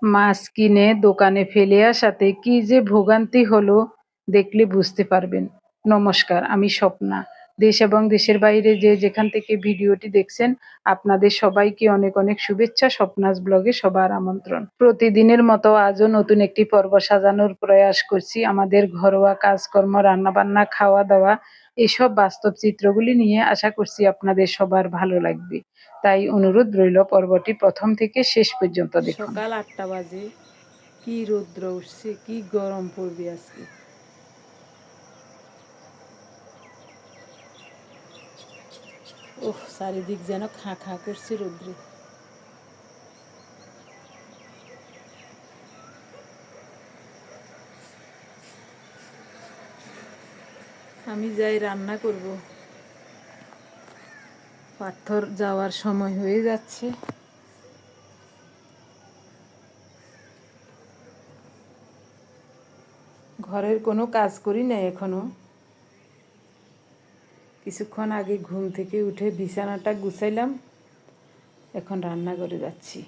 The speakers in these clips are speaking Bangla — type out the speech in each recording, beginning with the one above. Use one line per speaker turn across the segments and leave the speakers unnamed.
মাছ কিনে দোকানে ফেলে আসাতে কি যে ভোগান্তি হলো দেখলে বুঝতে পারবেন। নমস্কার, আমি স্বপ্না। দেশ এবং দেশের বাইরে যে যেখান থেকে ভিডিওটি দেখছেন আপনাদের সবাইকে অনেক অনেক শুভেচ্ছা। স্বপ্নাস ব্লগে সবার আমন্ত্রণ। প্রতিদিনের মতো আজও নতুন একটি পর্ব সাজানোর প্রয়াস করছি। আমাদের ঘরোয়া কাজকর্ম, রান্নাবান্না, খাওয়া দাওয়া এসব বাস্তব চিত্রগুলি নিয়ে আশা করছি আপনাদের সবার ভালো লাগবে। তাই অনুরোধ রইল পর্বটি প্রথম থেকে শেষ পর্যন্ত দেখুন।
সকাল 8টা বাজে, কি রৌদ্র উঠছে, কি গরম পড়বে আজকে। ওহ, চারিদিক যেন খা খা করছে রৌদ্রে। আমি যাই রান্না করব, পাথর যাওয়ার সময় হয়ে যাচ্ছে। ঘরের কোনো কাজ করি না এখনো। কিছুক্ষণ আগে ঘুম থেকে উঠে বিছানাটা গুছাইলাম, এখন রান্না করে যাচ্ছি।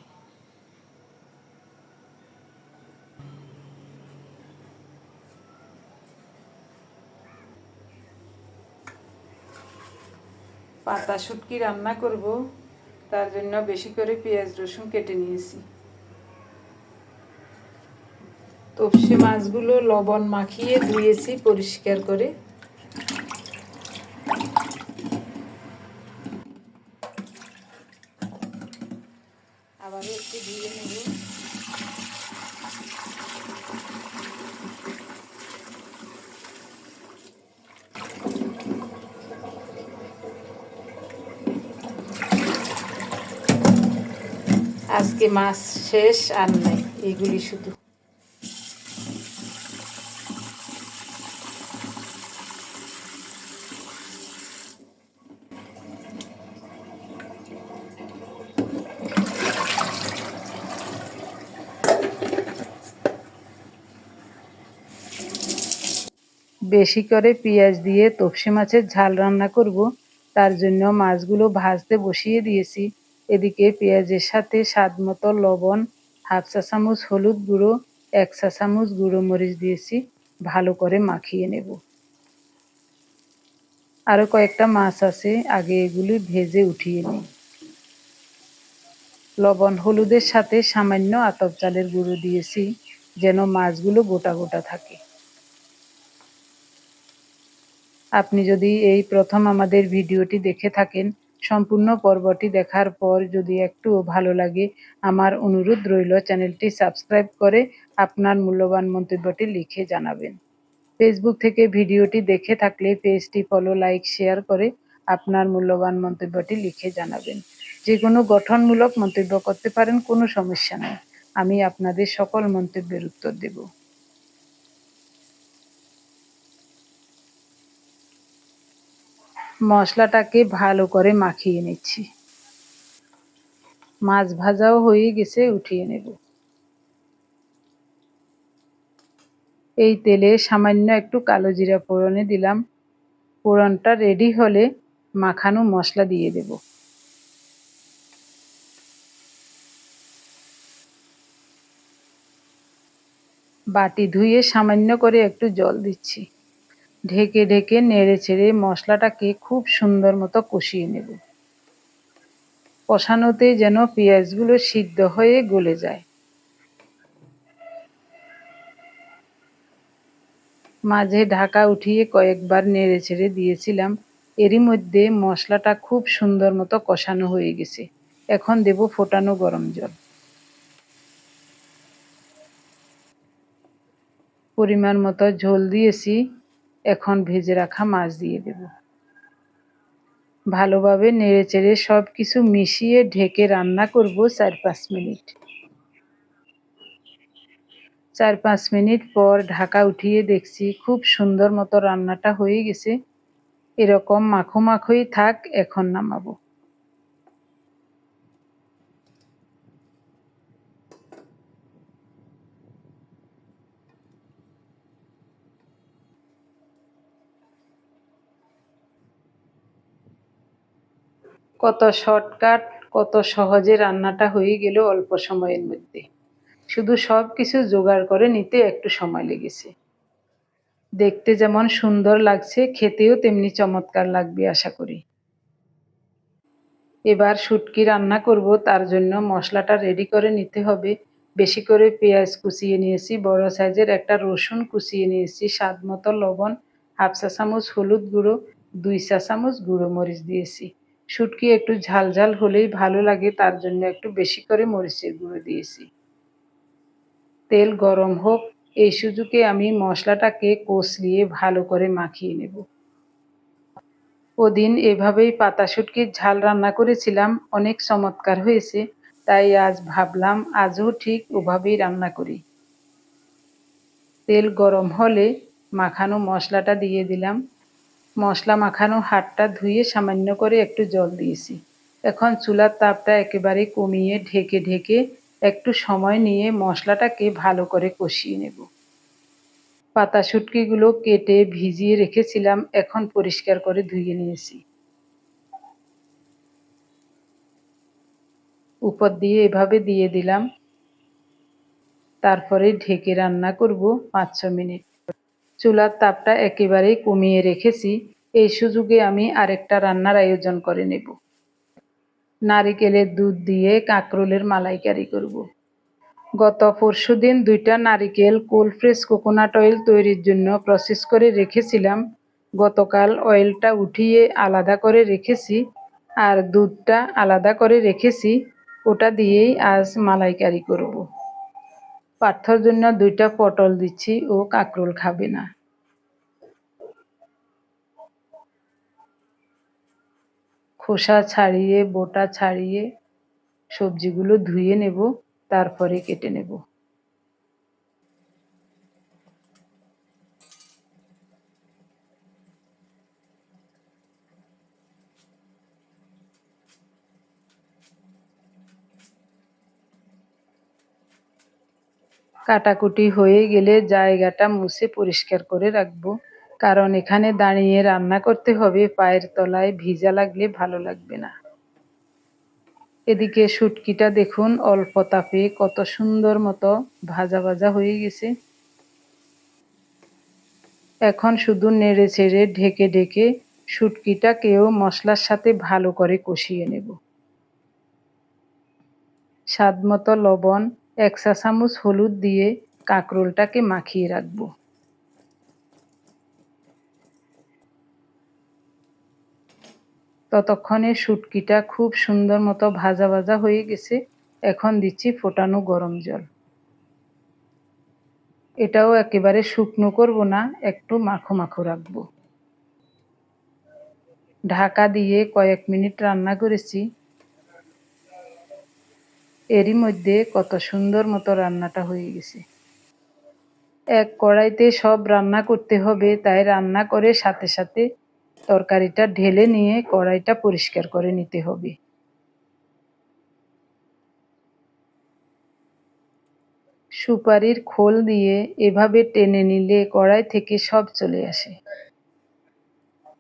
পাতা শুটকি রান্না করব, তার জন্য বেশি করে পেঁয়াজ রসুন কেটে নিয়েছি। তপসে মাছগুলো লবণ মাখিয়ে ধুয়েছি পরিষ্কার করে। আবারও একটু ধুয়ে নেব। আজকে মাছ শেষ, আর নাই, এগুলি শুধু।
বেশি করে পেঁয়াজ দিয়ে তপসে মাছের ঝাল রান্না করব, তার জন্য মাছগুলো ভাজতে বসিয়ে দিয়েছি। এদিকে পেঁয়াজের সাথে স্বাদ মতো লবণ, হাফ চা চামচ হলুদ গুঁড়ো, 1 চা চামচ গুঁড়ো মরিচ দিয়েছি। ভালো করে মাখিয়ে নেব। আরও কয়েকটা মাছ আছে, আগে এগুলি ভেজে উঠিয়ে নিই। লবণ হলুদের সাথে সামান্য আতপ চালের গুঁড়ো দিয়েছি, যেন মাছগুলো গোটা গোটা থাকে। আপনি যদি এই প্রথম আমাদের ভিডিওটি দেখে থাকেন, সম্পূর্ণ পর্বটি দেখার পর যদি একটুও ভালো লাগে, আমার অনুরোধ রইল চ্যানেলটি সাবস্ক্রাইব করে আপনার মূল্যবান মন্তব্যটি লিখে জানাবেন। ফেসবুক থেকে ভিডিওটি দেখে থাকলে পেজটি ফলো, লাইক, শেয়ার করে আপনার মূল্যবান মন্তব্যটি লিখে জানাবেন। যে কোনো গঠনমূলক মন্তব্য করতে পারেন, কোনো সমস্যা নেই। আমি আপনাদের সকল মন্তব্যের উত্তর দেব। মশলাটাকে ভালো করে মাখিয়ে নিচ্ছি। মাছ ভাজাও হয়ে গেছে, উঠিয়ে নেব। এই তেলে সামান্য একটু কালো জিরা ফোড়নে দিলাম। ফোড়নটা রেডি হলে মাখানো মশলা দিয়ে দেব। বাটি ধুয়ে সামান্য করে একটু জল দিচ্ছি। ঢেকে ঢেকে নেড়ে ছেড়ে মশলাটাকে খুব সুন্দর মতো কষিয়ে নেব। কষানোতে যেন পেঁয়াজগুলো সিদ্ধ হয়ে গলে যায়। মাঝে ঢাকা উঠিয়ে কয়েকবার নেড়ে ছেড়ে দিয়েছিলাম। এরই মধ্যে মশলাটা খুব সুন্দর মতো কষানো হয়ে গেছে। এখন দেব ফোটানো গরম জল। পরিমাণ মতো ঝোল দিয়েছি। এখন ভেজে রাখা মাছ দিয়ে দেব। ভালোভাবে নেড়েচেড়ে সব কিছু মিশিয়ে ঢেকে রান্না করব 4-5 মিনিট। 4-5 মিনিট পর ঢাকা উঠিয়ে দেখছি খুব সুন্দর মতো রান্নাটা হয়ে গেছে। এরকম মাখো মাখোই থাক, এখন নামাবো। কত শর্টকাট, কত সহজে রান্নাটা হয়ে গেল অল্প সময়ের মধ্যে। শুধু সব কিছু জোগাড় করে নিতে একটু সময় লেগেছে। দেখতে যেমন সুন্দর লাগছে, খেতেও তেমনি চমৎকার লাগবে আশা করি। এবার শুটকি রান্না করব, তার জন্য মশলাটা রেডি করে নিতে হবে। বেশি করে পেঁয়াজ কুচিয়ে নিয়েছি, বড় সাইজের একটা রসুন কুচিয়ে নিয়েছি, স্বাদ মতো লবণ, হাফ চা চামচ হলুদ গুঁড়ো, 2 চা চামচ গুঁড়ো মরিচ দিয়েছি। শুটকি একটু ঝাল ঝাল হলেই ভালো লাগে, তার জন্য একটু বেশি করে মরিচের গুঁড়ো দিয়েছি। তেল গরম হোক, এই সুযোগে আমি মশলাটাকে কষলিয়ে ভালো করে মাখিয়ে নেব। ওদিন এভাবেই পাতা শুটকির ঝাল রান্না করেছিলাম, অনেক চমৎকার হয়েছে। তাই আজ ভাবলাম আজও ঠিক ওভাবেই রান্না করি। তেল গরম হলে মাখানো মশলাটা দিয়ে দিলাম। মশলা মাখানো হাতটা ধুয়ে সামান্য করে একটু জল দিয়েছি। এখন চুলার তাপটা একেবারে কমিয়ে ঢেকে ঢেকে একটু সময় নিয়ে মশলাটাকে ভালো করে কষিয়ে নেব। পাতা শুটকিগুলো কেটে ভিজিয়ে রেখেছিলাম, এখন পরিষ্কার করে ধুয়ে নিয়েছি। উপর দিয়ে এভাবে দিয়ে দিলাম, তারপরে ঢেকে রান্না করব 5-6 মিনিট। চুলার তাপটা একেবারেই কমিয়ে রেখেছি। এই সুযোগে আমি আরেকটা রান্নার আয়োজন করে নেব। নারিকেলের দুধ দিয়ে কাঁকরোলের মালাইকারি করব। গত পরশুদিন 2টা নারিকেল কোল্ড প্রেস কোকোনাট অয়েল তৈরির জন্য প্রসেস করে রেখেছিলাম। গতকাল অয়েলটা উঠিয়ে আলাদা করে রেখেছি, আর দুধটা আলাদা করে রেখেছি। ওটা দিয়েই আজ মালাইকারি করব। পার্থর জন্য 2টা পটল দিচ্ছি, ও কাঁকরোল খাবে না। খোসা ছাড়িয়ে বোটা ছাড়িয়ে সবজিগুলো ধুয়ে নেব, তারপরে কেটে নেব। কাটাকুটি হয়ে গেলে জায়গাটা মুছে পরিষ্কার করে রাখবো, কারণ এখানে দাঁড়িয়ে রান্না করতে হবে, পায়ের তলায় ভিজা লাগলে ভালো লাগবে না। এদিকে শুটকিটা দেখুন অল্প তাপে কত সুন্দর মতো ভাজা ভাজা হয়ে গেছে। এখন শুধু নেড়ে চেড়ে ঢেকে ঢেকে শুটকিটাকেও মশলার সাথে ভালো করে কষিয়ে নেব। স্বাদ মতো লবণ, 1 চা চামচ হলুদ দিয়ে কাঁকরোলটাকে মাখিয়ে রাখবো। ততক্ষণে শুটকিটা খুব সুন্দর মতো ভাজা ভাজা হয়ে গেছে। এখন দিচ্ছি ফোটানো গরম জল। এটাও একেবারে শুকনো করব না, একটু মাখো মাখো রাখবো। ঢাকা দিয়ে কয়েক মিনিট রান্না করেছি। এরই মধ্যে কত সুন্দর মতো রান্নাটা হয়ে গেছে। এক কড়াইতে সব রান্না করতে হবে, তাই রান্না করে সাথে সাথে তরকারিটা ঢেলে নিয়ে কড়াইটা পরিষ্কার করে নিতে হবে। সুপারির খোল দিয়ে এভাবে টেনে নিলে কড়াই থেকে সব চলে আসে,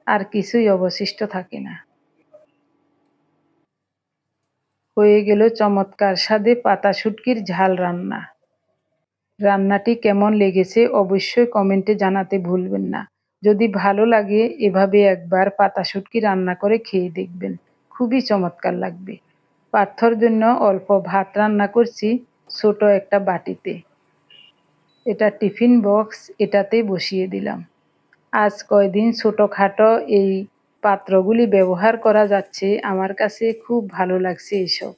আর কিছুই অবশিষ্ট থাকে না। হয়ে গেল চমৎকার স্বাদে পাতা শুটকির ঝাল রান্না। রান্নাটি কেমন লেগেছে অবশ্যই কমেন্টে জানাতে ভুলবেন না। যদি ভালো লাগে এভাবে একবার পাতা শুটকি রান্না করে খেয়ে দেখবেন, খুবই চমৎকার লাগবে। পার্থর জন্য অল্প ভাত রান্না করছি ছোট একটা বাটিতে। এটা টিফিন বক্স, এটাতেই বসিয়ে দিলাম। আজ কয়দিন ছোটোখাটো এই পাত্রগুলি ব্যবহার করা যাচ্ছে, আমার কাছে খুব ভালো লাগছে এইসব।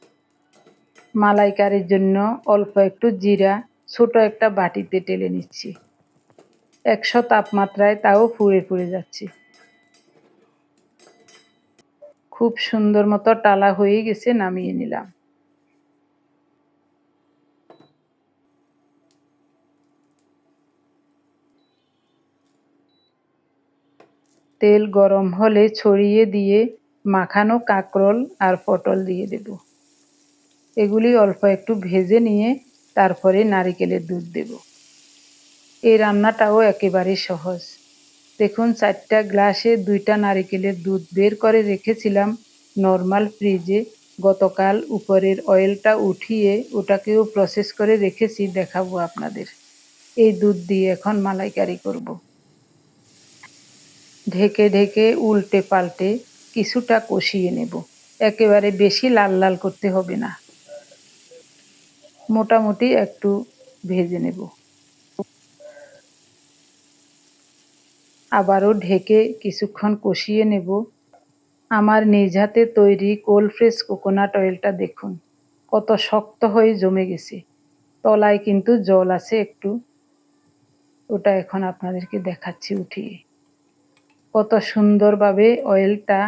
মালাইকারির জন্য অল্প একটু জিরা ছোট একটা বাটিতে ঢেলে নিচ্ছি। 100 তাপমাত্রায় তাও পুড়ে পুড়ে যাচ্ছে। খুব সুন্দর মতো টালা হয়ে গেছে, নামিয়ে নিলাম। তেল গরম হলে ছড়িয়ে দিয়ে মাখানো কাঁকরোল আর পটল দিয়ে দেব। এগুলি অল্প একটু ভেজে নিয়ে তারপরে নারিকেলের দুধ দেব। এই রান্নাটাও একেবারে সহজ। দেখুন 4টা গ্লাসে 2টা নারিকেলের দুধ বের করে রেখেছিলাম নর্মাল ফ্রিজে। গতকাল উপরের অয়েলটা উঠিয়ে ওটাকেও প্রসেস করে রেখেছি, দেখাবো আপনাদের। এই দুধ দিয়ে এখন মালাইকারি করব। ঢেকে ঢেকে উল্টে পাল্টে কিছুটা কষিয়ে নেব। একেবারে বেশি লাল লাল করতে হবে না, মোটামুটি একটু ভেজে নেব। আবারও ঢেকে কিছুক্ষণ কষিয়ে নেব। আমার নিজ হাতে তৈরি কোল্ড প্রেস কোকোনাট অয়েলটা দেখুন কত শক্ত হয়ে জমে গেছে, তলায় কিন্তু জল আছে একটু, ওটা এখন আপনাদেরকে দেখাচ্ছি উঠিয়ে। কত সুন্দরভাবে অয়েলটা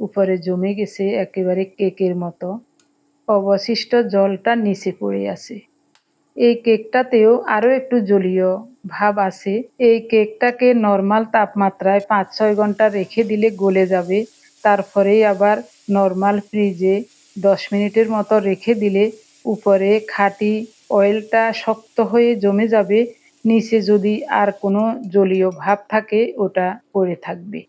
উপরে জমে গেছে, একেবারে কেকের মতো। অবশিষ্ট জলটা নিচে পড়ে আছে। এই কেকটাতেও আরও একটু জলীয় ভাব আছে। এই কেকটাকে নর্মাল তাপমাত্রায় 5-6 ঘন্টা রেখে দিলে গলে যাবে। তারপরেই আবার নর্মাল ফ্রিজে 10 মিনিটের মতো রেখে দিলে উপরে খাঁটি অয়েলটা শক্ত হয়ে জমে যাবে, নিচে যদি আর কোনো জলীয় ভাব থাকে ওটা পড়ে থাকবে।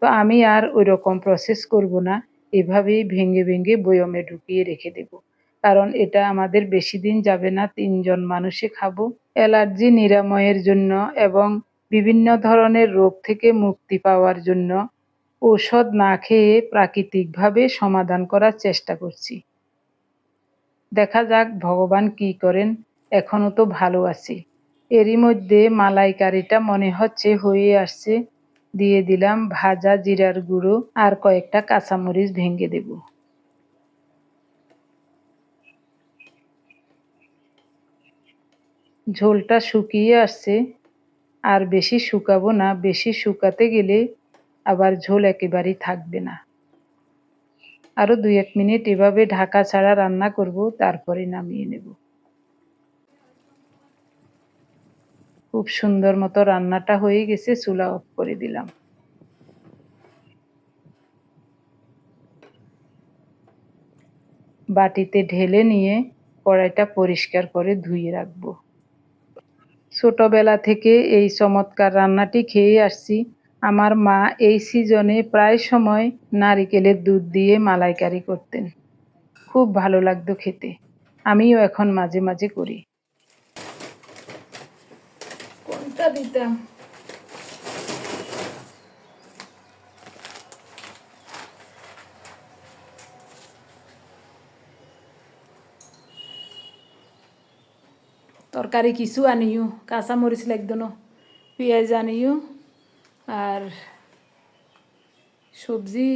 তো আমি আর ওই রকম প্রসেস করব না, এভাবেই ভেঙে ভেঙে বয়মে ঢুকিয়ে রেখে দেব। কারণ এটা আমাদের বেশি দিন যাবে না, 3 জন মানুষে খাবো। অ্যালার্জি নিরাময়ের জন্য এবং বিভিন্ন ধরনের রোগ থেকে মুক্তি পাওয়ার জন্য ঔষধ না খেয়ে প্রাকৃতিকভাবে সমাধান করার চেষ্টা করছি। দেখা যাক ভগবান কি করেন। এখনো তো ভালো আছি। এরই মধ্যে মালাইকারিটা মনে হচ্ছে হয়ে আসছে। দিয়ে দিলাম ভাজা জিরার গুঁড়ো আর কয়েকটা কাঁচামরিচ ভেঙে দেব। ঝোলটা শুকিয়ে আসছে, আর বেশি শুকাবো না, বেশি শুকাতে গেলে আবার ঝোল একেবারেই থাকবে না। আরও 2-1 মিনিট এভাবে ঢাকা ছাড়া রান্না করব, তারপরে নামিয়ে নেব। খুব সুন্দর মতো রান্নাটা হয়ে গেছে, চুলা অফ করে দিলাম। বাটিতে ঢেলে নিয়ে কড়াইটা পরিষ্কার করে ধুয়ে রাখবো। ছোটবেলা থেকে এই চমৎকার রান্নাটি খেয়ে আসছি। আমার মা এই সিজনে প্রায় সময় নারিকেলের দুধ দিয়ে মালাইকারি করতেন, খুব ভালো লাগতো খেতে। আমিও এখন মাঝে মাঝে করি। কোনটা দিতাম? তরকারি কিছু আনিও, কাঁচামরিচ লাগতো না, পেঁয়াজ আনিও, আর সবজি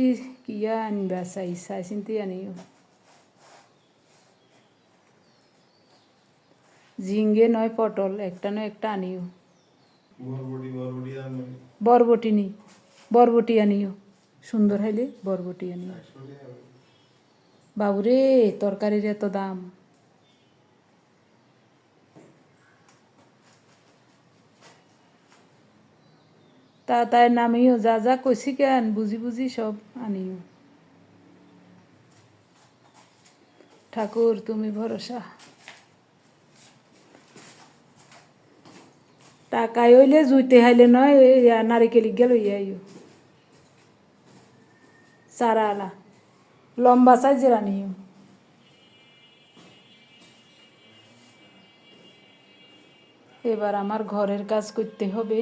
কিয়া আনবা চাই চিনতে আনিও। ঝিঙ্গে নয় পটল, একটা নয় একটা আনিও। বরবটি নি, বরবটি আনিও, সুন্দর হইলে বরবটি আনিও। বাবুরে তরকারির এত দাম। তাই নামিও, যা যা কইছি কেন বুঝি বুঝি সব আনিও। ঠাকুর তুমি ভরসা। টাকায় হইলে জুইতে হাইলে নয়, নারিকেল গেল আইও চারা আলা লম্বা সাইজের আনিও। এবার আমার ঘরের কাজ করতে হবে।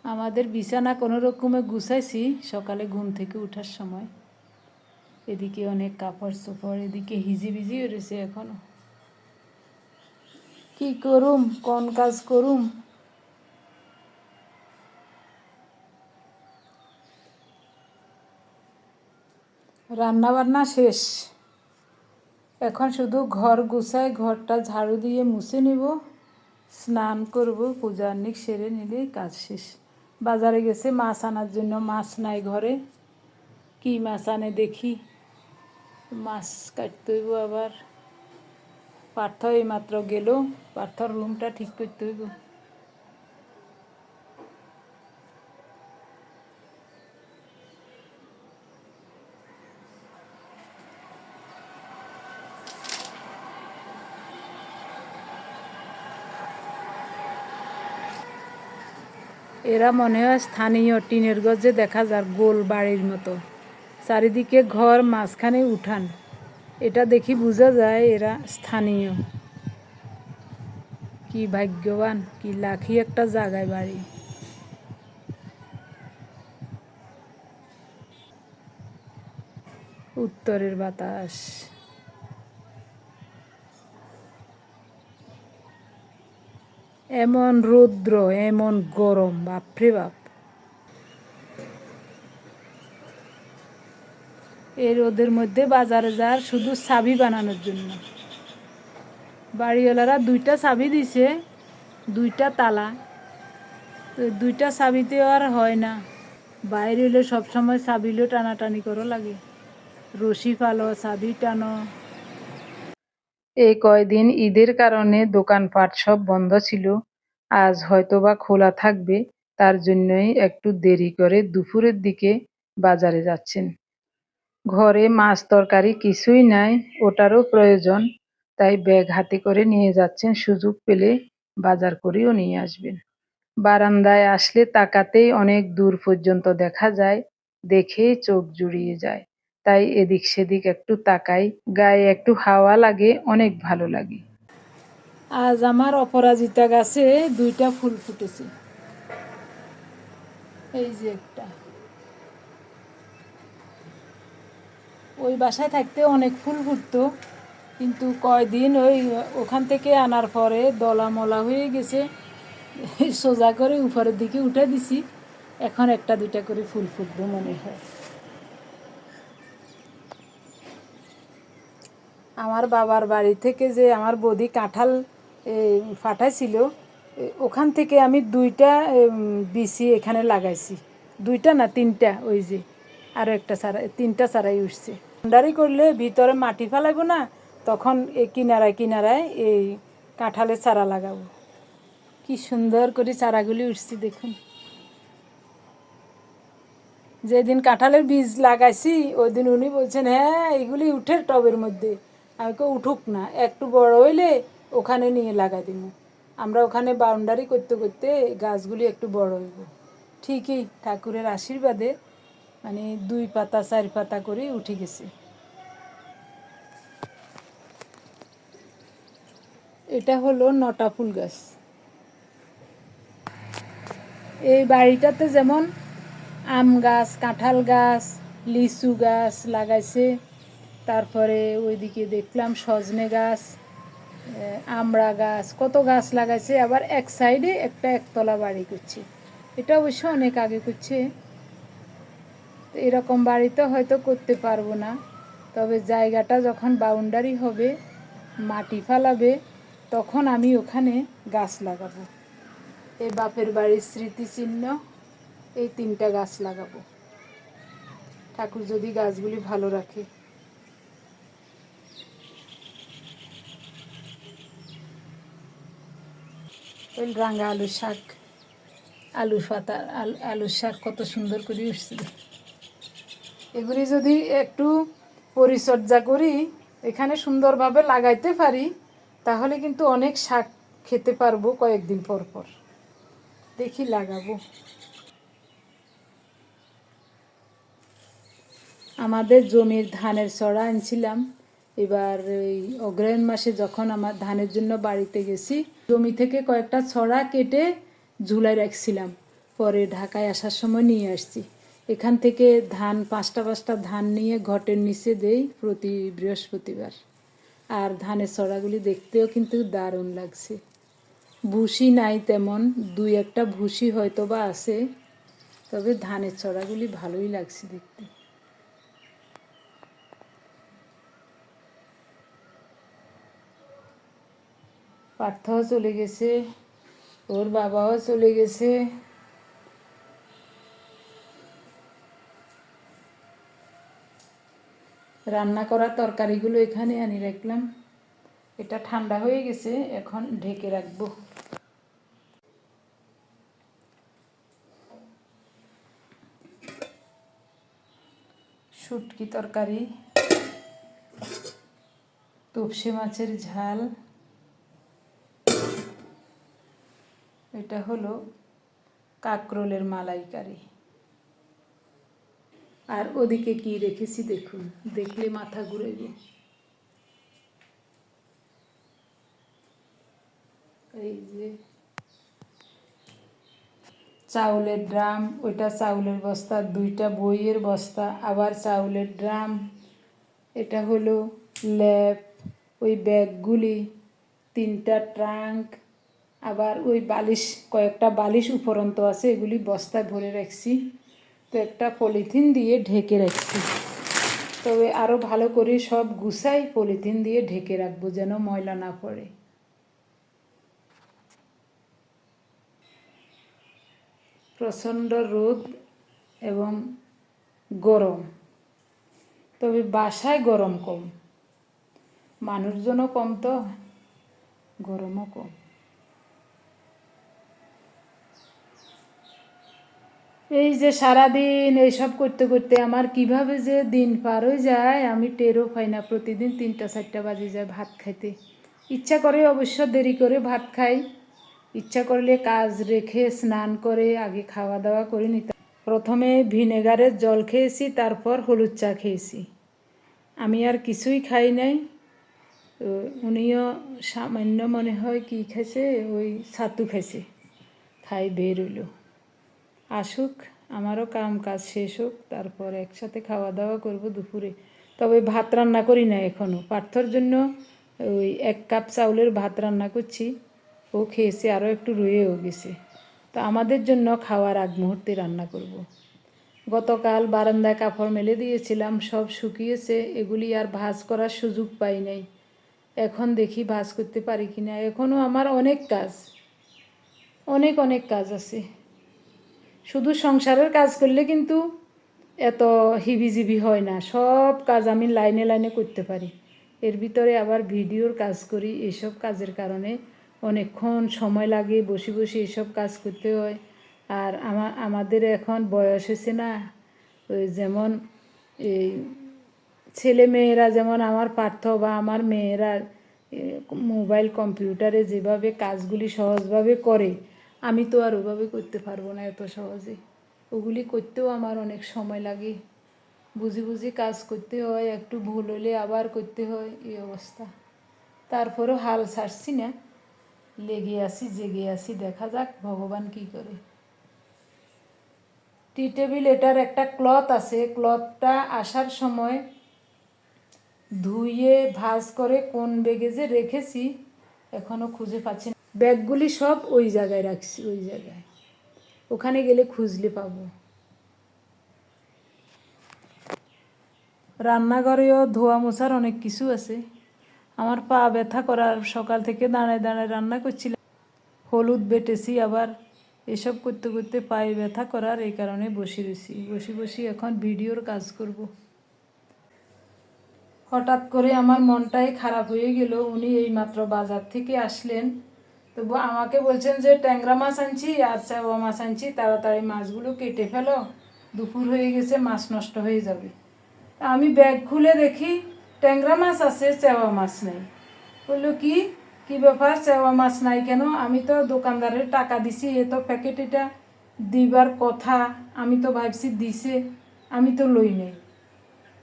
আমাদের বিছানা কোনো রকমে গুছাইছি সকালে ঘুম থেকে ওঠার সময়। এদিকে অনেক কাপড় চোপড়, এদিকে হিজি বিজি রয়েছে এখনো। কি করুম, কোন কাজ করুম। রান্না বান্না শেষ, এখন শুধু ঘর গুছাই, ঘরটা ঝাড়ু দিয়ে মুছে নিব, স্নান করব, পূজা আহ্নিক সেরে নিলে কাজ শেষ। বাজারে গেছে মাছ আনার জন্য, মাছ নাই ঘরে, কি মাছ আনে দেখি। মাছ কাটতে হইব আবার। পার্থ এইমাত্র গেল, পার্থর রুমটা ঠিক করতে হইব।
এরা মনে হয় স্থানীয়, টিনের গজে দেখা যায় গোল বাড়ির মতো, চারিদিকে ঘর, মাঝখানে উঠান। এটা দেখি বোঝা যায় এরা স্থানীয়। কি ভাগ্যবান, কি লাখি একটা জায়গায় বাড়ি। উত্তরের বাতাস, এমন রৌদ্র, এমন গরম, বাপরে বাপ। এই রোদের মধ্যে বাজারে যাওয়ার শুধু চাবি বানানোর জন্য। বাড়িওয়ালারা 2টা চাবি দিছে, 2টা তালা, তো 2টা চাবিতে আর হয় না। বাইরে হলে সবসময় চাবিলেও টানাটানি করো লাগে, রশি ফালো, চাবি টানো।
এই কয়দিন ঈদের কারণে দোকানপাট সব বন্ধ ছিল, আজ হয়তোবা খোলা থাকবে। তার জন্যই একটু দেরি করে দুপুরের দিকে বাজারে যাচ্ছেন। ঘরে মাছ তরকারি কিছুই নাই, ওটারও প্রয়োজন, তাই ব্যাগ হাতে করে নিয়ে যাচ্ছেন। সুযোগ পেলে বাজার করেও নিয়ে আসবেন। বারান্দায় আসলে তাকাতেই অনেক দূর পর্যন্ত দেখা যায়, দেখেই চোখ জুড়িয়ে যায়। তাই এদিক সেদিক একটু তাকাই, গায়ে একটু হাওয়া লাগে, অনেক ভালো লাগে।
আজ আমার অপরাজিতা গাছে 2টা ফুল ফুটেছে। এই যে একটা, ওই বাসায় থাকতে অনেক ফুল ফুটতো, কিন্তু কয়দিন ওখান থেকে আনার পরে দলা মলা হয়ে গেছে, সোজা করে উপরের দিকে উঠে দিছি। এখন 1-2টা করে ফুল ফুটবো মনে হয়। আমার বাবার বাড়ি থেকে যে আমার বৌদি কাঁঠাল পাঠাইছিল, ওখান থেকে আমি 2টা বিচি এখানে লাগাইছি। 2টা না 3টা, ওই যে আরও একটা চারা, 3টা চারাই উঠছে। বাউন্ডারি করলে ভিতরে মাটি ফেলাইবো না, তখন এই কিনারায় কিনারায় এই কাঁঠালের চারা লাগাবো। কি সুন্দর করে চারাগুলি উঠছে দেখুন। যেদিন কাঁঠালের বীজ লাগাইছি ওই দিন উনি বলছেন, হ্যাঁ এগুলি উঠে টবের মধ্যে। আমি কই উঠুক না, একটু বড় হইলে ওখানে নিয়ে লাগাই দিব। আমরা ওখানে বাউন্ডারি করতে করতে গাছগুলি একটু বড় হইব। ঠিকই ঠাকুরের আশীর্বাদে মানে 2 পাতা 4 পাতা করে উঠে গেছে। এটা হলো নটা ফুল গাছ। এই বাড়িটাতে যেমন আম গাছ, কাঁঠাল গাছ, লিচু গাছ লাগাইছে, তারপরে ওইদিকে দেখলাম সজনে গাছ, আমড়া গাছ, কত গাছ লাগাইছে। আবার এক সাইডে একটা একতলা বাড়ি করছে, এটা অবশ্য অনেক আগে করছে। তো এরকম বাড়িতে হয়তো করতে পারবো না, তবে জায়গাটা যখন বাউন্ডারি হবে, মাটি ফালাবে, তখন আমি ওখানে গাছ লাগাবো। এই বাপের বাড়ির স্মৃতিচিহ্ন, এই 3টা গাছ লাগাবো, ঠাকুর যদি গাছগুলি ভালো রাখে। ওই রাঙা আলুর শাক, আলুর পাতা, আলুর শাক কত সুন্দর করে উঠছে। এগুলি যদি একটু পরিচর্যা করি, এখানে সুন্দরভাবে লাগাইতে পারি, তাহলে কিন্তু অনেক শাক খেতে পারবো কয়েকদিন পর পর। দেখি লাগাবো। আমাদের জমির ধানের ছড়া আনছিলাম, এবার এই অগ্রহায়ণ মাসে যখন আমার ধানের জন্য বাড়িতে গেছি, জমি থেকে কয়েকটা ছড়া কেটে ঝুলাই রাখছিলাম, পরে ঢাকায় আসার সময় নিয়ে আসছি। এখান থেকে ধান 5টা ধান নিয়ে ঘটের নিচে দেই প্রতি বৃহস্পতিবার। আর ধানের ছড়াগুলি দেখতেও কিন্তু দারুণ লাগছে। ভুসি নাই তেমন, 2-1টা ভুসি হয়তো বা আছে, তবে ধানের ছড়াগুলি ভালোই লাগছে দেখতে। পার্থও চলে গেছে, ওর বাবাও চলে গেছে। রান্না করা তরকারিগুলো এখানে আনি রাখলাম, এটা ঠান্ডা হয়ে গেছে, এখন ঢেকে রাখবো। শুটকি তরকারি, তপসে মাছের ঝাল, এটা হলো কাঁকরোলের মালাইকারি। আর ওদিকে কি রেখেছি দেখুন, দেখলে মাথা ঘুরাইবে। এই যে চাউলের ড্রাম, ওইটা চাউলের বস্তা, 2টা বইয়ের বস্তা, আবার চাউলের ড্রাম, এটা হলো ল্যাপ, ওই ব্যাগগুলি, 3টা ট্রাঙ্ক, আবার ওই বালিশ, কয়েকটা বালিশ উপরন্ত আছে, এগুলি বস্তায় ভরে রাখছি। তো একটা পলিথিন দিয়ে ঢেকে রাখছি। তবে আরও ভালো করে সব গুছাই পলিথিন দিয়ে ঢেকে রাখবো যেন ময়লা না পড়ে। প্রচণ্ড রোদ এবং গরম, তবে বাসায় গরম কম, মানুষজনও কম, তো গরমও কম। এই যে সারাদিন এইসব করতে করতে আমার কিভাবে যে দিন পার হয়ে যায় আমি টেরও পাই না। প্রতিদিন 3টা 4টা বাজে যায় ভাত খাইতে। ইচ্ছা করে অবশ্য দেরি করে ভাত খাই, ইচ্ছা করলে কাজ রেখে স্নান করে আগে খাওয়া দাওয়া করে নিতাম। প্রথমে ভিনেগারের জল খেয়েছি, তারপর হলুদ চা খেয়েছি। আমি আর কিছুই খাই নাই। তো উনিও সামান্য মনে হয় কি খাইছে, ওই ছাতু খাইছে, খাই বের হইল। আসুক, আমারও কাম কাজ শেষ হোক, তারপর একসাথে খাওয়া দাওয়া করব দুপুরে। তবে ভাত রান্না করি না এখনও। পার্থর জন্য ওই 1 কাপ চাউলের ভাত রান্না করছি, ও খেয়েছে, আরও একটু রয়েও গেছে। তো আমাদের জন্য খাওয়ার আগ মুহূর্তে রান্না করব। গতকাল বারান্দায় কাপড় মেলে দিয়েছিলাম, সব শুকিয়েছে, এগুলি আর ভাঁজ করার সুযোগ পাই নাই। এখন দেখি ভাঁজ করতে পারি কি না। এখনও আমার অনেক কাজ, অনেক অনেক কাজ আছে। শুধু সংসারের কাজ করলে কিন্তু এত হিবিজিবি হয় না, সব কাজ আমি লাইনে লাইনে করতে পারি। এর ভিতরে আবার ভিডিওর কাজ করি, এসব কাজের কারণে অনেকক্ষণ সময় লাগে, বসে বসে এসব কাজ করতে হয়। আর আমাদের এখন বয়স হয়েছে না, ওই যেমন এই ছেলে মেয়েরা, যেমন আমার পার্থ বা আমার মেয়েরা মোবাইল কম্পিউটারে যেভাবে কাজগুলি সহজভাবে করে, আমি তো আর ওভাবে করতে পারবো না এত সহজে। ওগুলি করতেও আমার অনেক সময় লাগে, বুঝি বুঝি কাজ করতে হয়, একটু ভুল হলে আবার করতে হয়, এই অবস্থা। তারপরেও হাল ছাড়ছি না, লেগে আসি, জেগে আসি, দেখা যাক ভগবান কি করে। টি টেবিল, এটার একটা ক্লথ আছে, ক্লথটা আসার সময় ধুয়ে ভাঁজ করে কোন ব্যাগে যে রেখেছি এখনও খুঁজে পাচ্ছি না। ব্যাগগুলি সব ওই জায়গায় রাখছি, ওই জায়গায়, ওখানে গেলে খুঁজলে পাবো। রান্নাঘরেও ধোয়া মোছার অনেক কিছু আছে। আমার পা ব্যথা করার, সকাল থেকে দাঁড়ায় দাঁড়ায় রান্না করছিলাম, হলুদ বেটেছি, আবার এসব করতে করতে পায়ে ব্যথা করার, এই কারণে বসে রয়েছি। বসে এখন ভিডিওর কাজ করব। হঠাৎ করে আমার মনটাই খারাপ হয়ে গেল। উনি এইমাত্র বাজার থেকে আসলেন, তো আমাকে বলছেন যে ট্যাংরা মাছ আনছি আর চাওয়া মাছ আনছি, তাড়াতাড়ি মাছগুলো কেটে ফেলো, দুপুর হয়ে গেছে, মাছ নষ্ট হয়ে যাবে। আমি ব্যাগ খুলে দেখি ট্যাংরা মাছ আছে, চেওয়া মাছ নেই। বললো কি কি ব্যাপার, চেওয়া মাছ নাই কেন? আমি তো দোকানদারের টাকা দিছি, এ তো প্যাকেট, এটা দিবার কথা, আমি তো ভাবছি দিছে, আমি তো লই নেই।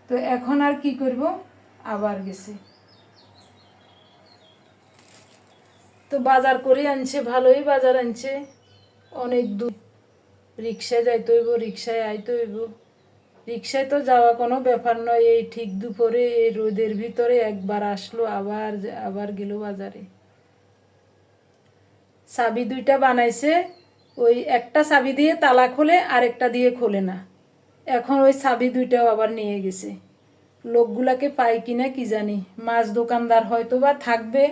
তো এখন আর কি করব, আবার গেছে। তো বাজার করে আনছে, ভালোই বাজার আনছে, অনেক দূর, রিক্সায় যাইতে হইব, রিক্সায় আইতে হইব। রিক্সায় তো যাওয়া কোনো ব্যাপার নয়, এই ঠিক দুপুরে এই রোদের ভিতরে একবার আসলো, আবার আবার গেল বাজারে। চাবি 2টা বানাইছে, ওই একটা চাবি দিয়ে তালা খোলে, আরেকটা দিয়ে খোলে না। এখন ওই চাবি 2টাও আবার নিয়ে গেছে। লোকগুলাকে পাই কিনা কি জানি। মাছ দোকানদার হয়তো বা থাকবে,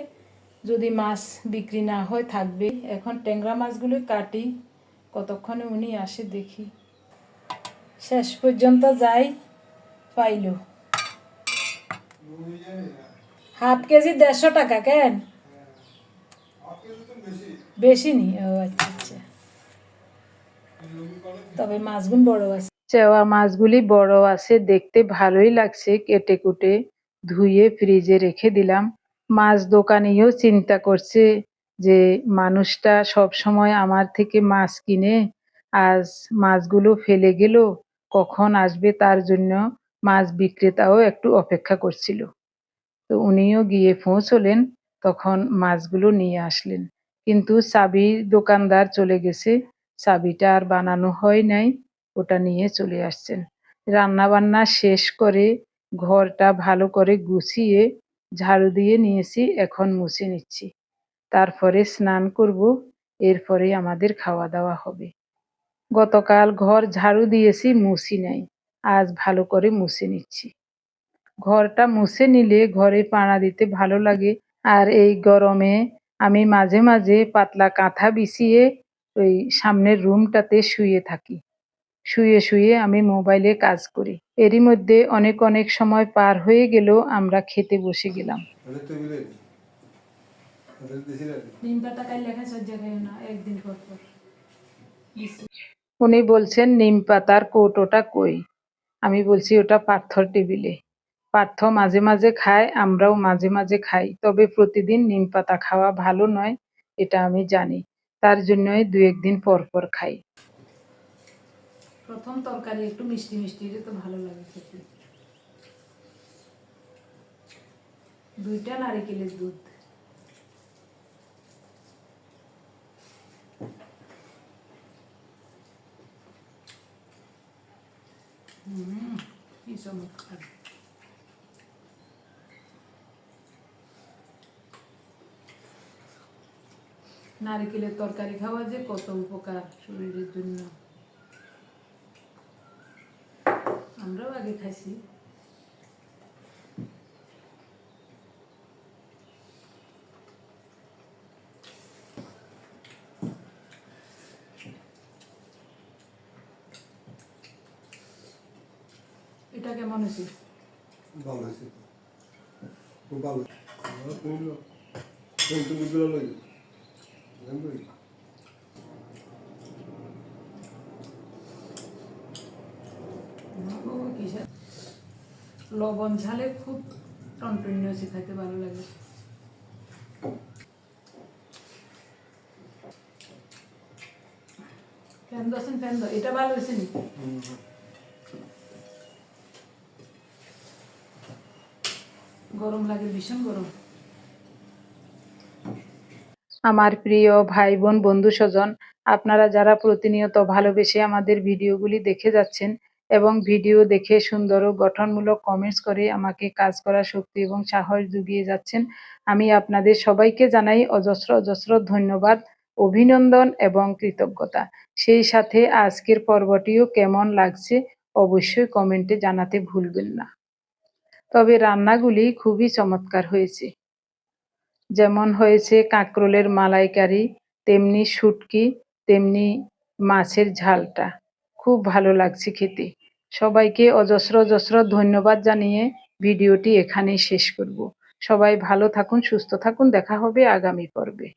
যদি মাছ বিক্রি না হয় থাকবে। এখন ট্যাংরা মাছগুলো কাটি, কতক্ষণে উনি আসে দেখি। শেষ পর্যন্ত যাই, পাইল। হাফ কেজি 150 টাকা। কেন বেশি নি? ও আচ্ছা আচ্ছা, তবে মাছগুলো বড় আছে।
চেওয়া মাছগুলি বড় আছে, দেখতে ভালোই লাগছে। কেটে কুটে ধুয়ে ফ্রিজে রেখে দিলাম। মাছ দোকানিও চিন্তা করছে যে মানুষটা সব সময় আমার থেকে মাছ কিনে, আজ মাছগুলো ফেলে গেল, কখন আসবে তার জন্য মাছ বিক্রেতাও একটু অপেক্ষা করছিল। তো উনিও গিয়ে পৌঁছলেন, তখন মাছগুলো নিয়ে আসলেন। কিন্তু চাবির দোকানদার চলে গেছে, চাবিটা আর বানানো হয় নাই, ওটা নিয়ে চলে আসছেন। রান্না বান্না শেষ করে ঘরটা ভালো করে গুছিয়ে ঝাড়ু দিয়ে নিয়েছি, এখন মুছে নিচ্ছি। তারপরে স্নান করব, এরপরে আমাদের খাওয়া দাওয়া হবে। গতকাল ঘর ঝাড়ু দিয়েছি, মুছি নাই, আজ ভালো করে মুছে নিচ্ছি। ঘরটা মুছে নিলে ঘরে পাড়া দিতে ভালো লাগে। আর এই গরমে আমি মাঝে মাঝে পাতলা কাঁথা বিছিয়ে ওই সামনের রুমটাতে শুয়ে থাকি। শুয়ে শুয়ে আমি মোবাইলে কাজ করি। এরই মধ্যে অনেক অনেক সময় পার হয়ে গেল, আমরা খেতে বসে গেলাম। উনি বলছেন নিম পাতার কৌটোটা কই? আমি বলছি ওটা পার্থর টেবিলে। পার্থ মাঝে মাঝে খায়, আমরাও মাঝে মাঝে খাই, তবে প্রতিদিন নিম পাতা খাওয়া ভালো নয়, এটা আমি জানি। তার জন্যই দু একদিন পর পর খাই। প্রথম তরকারি একটু মিষ্টি মিষ্টি, এটা তো ভালো লাগে খেতে। 2টা নারিকেলের দুধ। কি চমৎকার! নারিকেলের তরকারি খাওয়া যে কত উপকার শরীরের জন্য, আমরাও আগে খাইছি। এটা কেমন হয়েছে?
ভালো হয়েছে, খুব ভালো। তুমি লই
লবণ ঝালে খুব টনটনি হয়েছে, খাইতে ভালো লাগে। ফ্যান দোসেন ফ্যান দো, এটা ভালো হয়েছে নি? গরম লাগে, ভীষণ গরম। আমার প্রিয় ভাই বোন বন্ধু স্বজন, আপনারা যারা প্রতিনিয়ত ভালোবেসে আমাদের ভিডিওগুলি দেখে যাচ্ছেন এবং ভিডিও দেখে সুন্দর ও গঠনমূলক কমেন্টস করে আমাকে কাজ করার শক্তি এবং সাহস জুগিয়ে যাচ্ছেন, আমি আপনাদের সবাইকে জানাই অজস্র অজস্র ধন্যবাদ, অভিনন্দন এবং কৃতজ্ঞতা। সেই সাথে আজকের পর্বটিও কেমন লাগছে অবশ্যই কমেন্টে জানাতে ভুলবেন না। তবে রান্নাগুলি খুবই চমৎকার হয়েছে। যেমন হয়েছে কাঁকরোলের মালাইকারি, তেমনি শুটকি, তেমনি মাছের ঝালটা খুব ভালো লাগছে খেতে। সবাইকে অজস্র অজস্র ধন্যবাদ জানিয়ে ভিডিওটি এখানেই শেষ করব। সবাই ভালো থাকুন, সুস্থ থাকুন, দেখা হবে আগামী পর্বে।